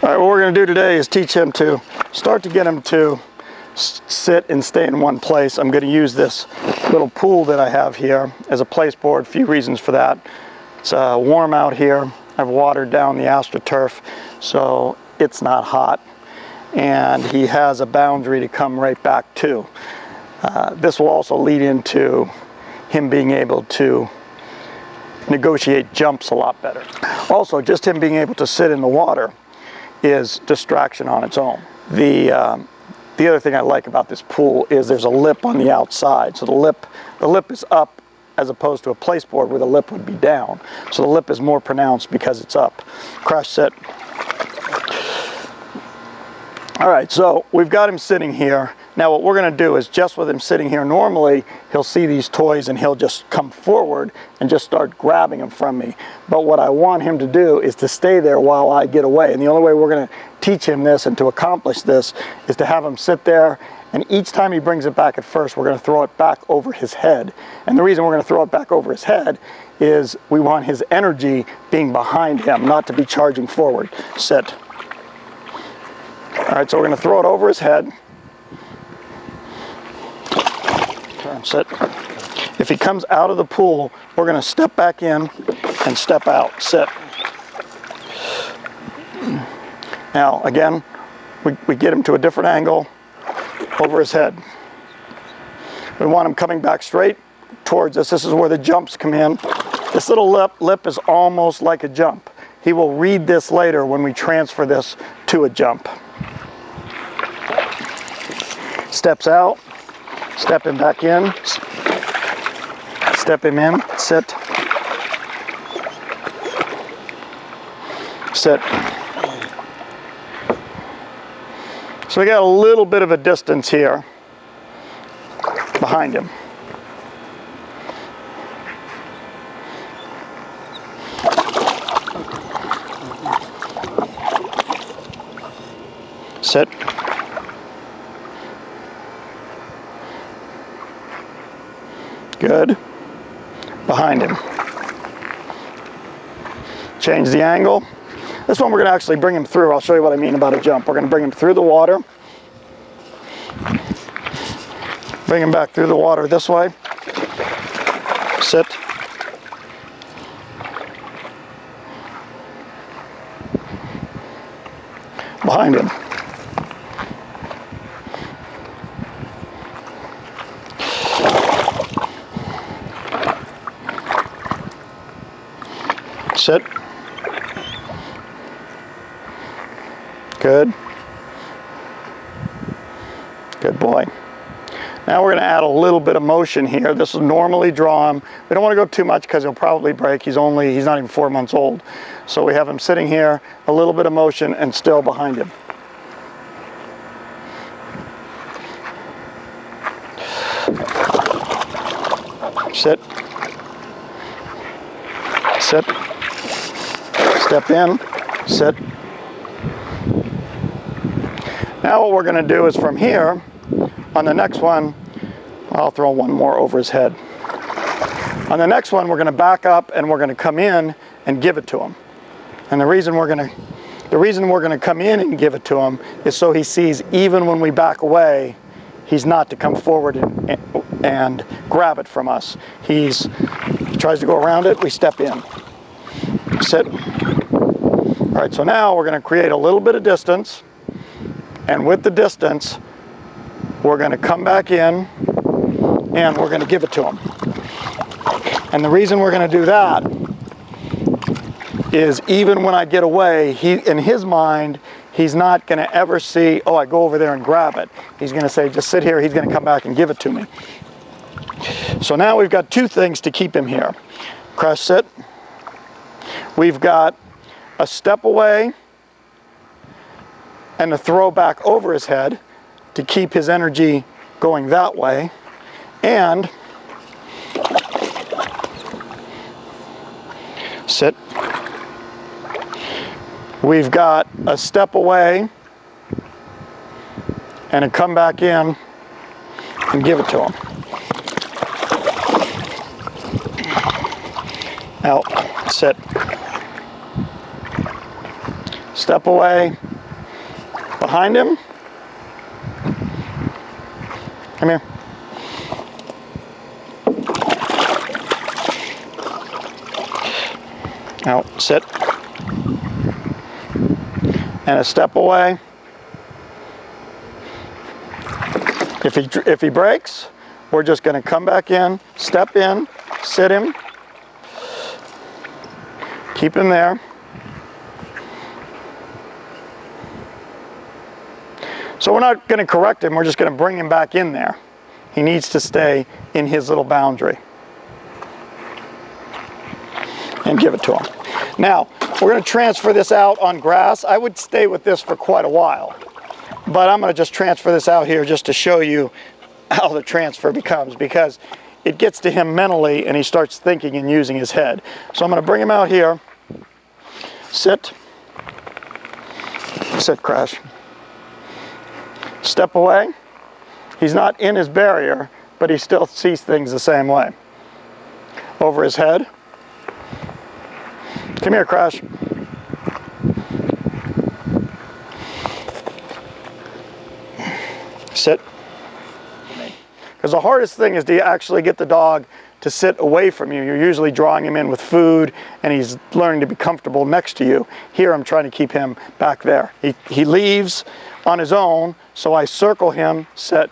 All right, what we're going to do today is teach him to start to get him to sit and stay in one place. I'm going to use this little pool that I have here as a place board. A few reasons for that. It's warm out here. I've watered down the AstroTurf, so it's not hot. And he has a boundary to come right back to. This will also lead into him being able to negotiate jumps a lot better. Also, just him being able to sit in the water is distraction on its own. The other thing I like about this pool is there's a lip on the outside. So the lip is up as opposed to a place board where the lip would be down. So the lip is more pronounced because it's up. Crash sit. All right, so we've got him sitting here. Now what we're going to do is just with him sitting here, normally he'll see these toys and he'll just come forward and just start grabbing them from me. But what I want him to do is to stay there while I get away. And the only way we're going to teach him this and to accomplish this is to have him sit there, and each time he brings it back at first, we're going to throw it back over his head. And the reason we're going to throw it back over his head is we want his energy being behind him, not to be charging forward. Sit. All right, so we're going to throw it over his head. Turn, sit. If he comes out of the pool, we're going to step back in and step out. Sit. Now, again, we get him to a different angle over his head. We want him coming back straight towards us. This is where the jumps come in. This little lip is almost like a jump. He will read this later when we transfer this to a jump. Steps out, step him back in, step him in, sit, sit. So we got a little bit of a distance here behind him. Sit. Good. Behind him. Change the angle. This one we're going to actually bring him through. I'll show you what I mean about a jump. We're going to bring him through the water. Bring him back through the water this way. Sit. Behind him. Sit. Good. Good boy. Now we're going to add a little bit of motion here. This will normally draw him. We don't want to go too much because he'll probably break. He's not even 4 months old. So we have him sitting here, a little bit of motion, and still behind him. Sit. Sit. Step in, sit. Now what we're going to do is from here, on the next one, I'll throw one more over his head. On the next one, we're going to back up and we're going to come in and give it to him. And the reason we're going to come in and give it to him is so he sees even when we back away, he's not to come forward and grab it from us. He tries to go around it, we step in. Sit. All right, so now we're going to create a little bit of distance, and with the distance, we're going to come back in, and we're going to give it to him. And the reason we're going to do that is even when I get away, in his mind, he's not going to ever see, oh, I go over there and grab it. He's going to say, just sit here. He's going to come back and give it to me. So now we've got two things to keep him here. Crash sit. We've got a step away and a throw back over his head to keep his energy going that way. And sit. We've got a step away and a come back in and give it to him. Out, sit. Step away, behind him. Come here. Now, sit. And a step away. If he breaks, we're just going to come back in, step in, sit him, keep him there. So we're not going to correct him, we're just going to bring him back in there. He needs to stay in his little boundary. And give it to him. Now, we're going to transfer this out on grass. I would stay with this for quite a while. But I'm going to just transfer this out here just to show you how the transfer becomes, because it gets to him mentally and he starts thinking and using his head. So I'm going to bring him out here. Sit. Sit, Crash. Step away. He's not in his barrier, but he still sees things the same way. Over his head. Come here, Crash. Sit. Because the hardest thing is to actually get the dog to sit away from you. You're usually drawing him in with food and he's learning to be comfortable next to you. Here I'm trying to keep him back there. He leaves on his own, so I circle him, sit,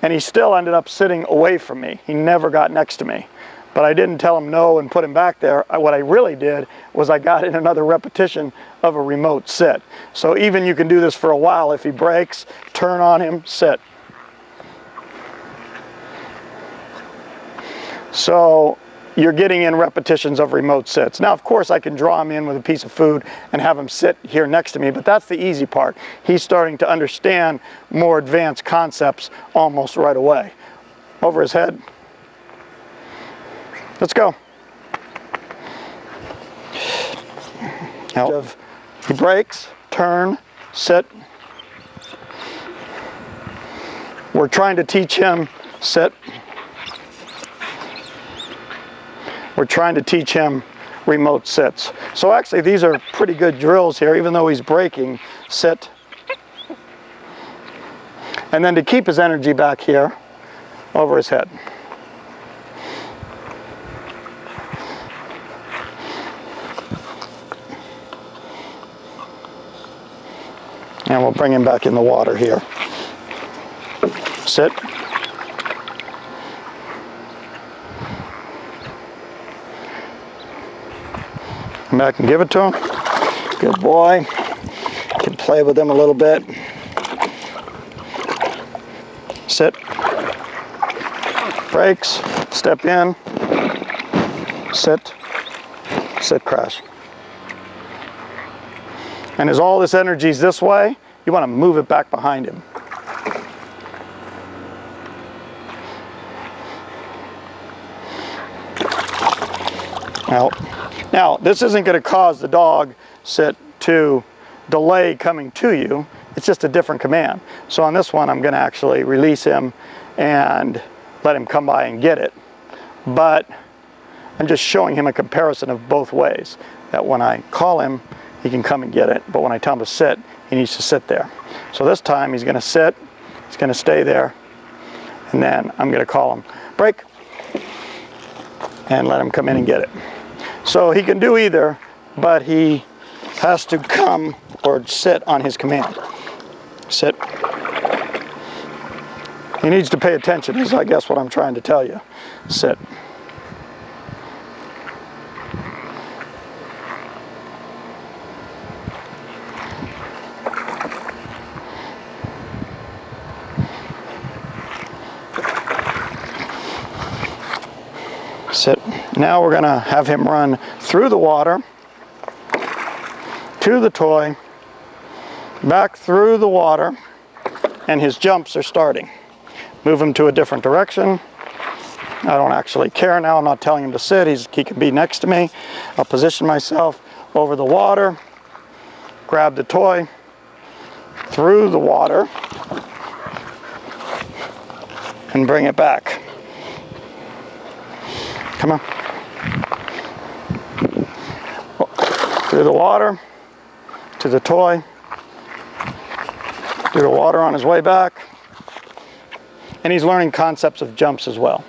and he still ended up sitting away from me. He never got next to me. But I didn't tell him no and put him back there. What I really did was I got in another repetition of a remote sit. So even you can do this for a while. If he breaks, turn on him, sit. So you're getting in repetitions of remote sits. Now, of course, I can draw him in with a piece of food and have him sit here next to me, but that's the easy part. He's starting to understand more advanced concepts almost right away. Over his head. Let's go. Now, he breaks, turn, sit. We're trying to teach him sit. We're trying to teach him remote sits. So actually these are pretty good drills here, even though he's breaking. Sit. And then to keep his energy back here, over his head. And we'll bring him back in the water here. Sit. Come back and give it to him. Good boy. Can play with him a little bit. Sit. Breaks. Step in. Sit. Sit, Crash. And as all this energy is this way, you want to move it back behind him. Now, this isn't going to cause the dog sit to delay coming to you. It's just a different command. So on this one, I'm going to actually release him and let him come by and get it. But I'm just showing him a comparison of both ways. That when I call him, he can come and get it. But when I tell him to sit, he needs to sit there. So this time he's going to sit, he's going to stay there, and then I'm going to call him, break, and let him come in and get it. So he can do either, but he has to come or sit on his command. Sit. He needs to pay attention, is I guess what I'm trying to tell you. Sit. Sit. Now we're going to have him run through the water, to the toy, back through the water, and his jumps are starting. Move him to a different direction. I don't actually care now. I'm not telling him to sit. He can be next to me. I'll position myself over the water, grab the toy, through the water, and bring it back. Come on. Through the water, to the toy, through the water on his way back. And he's learning concepts of jumps as well.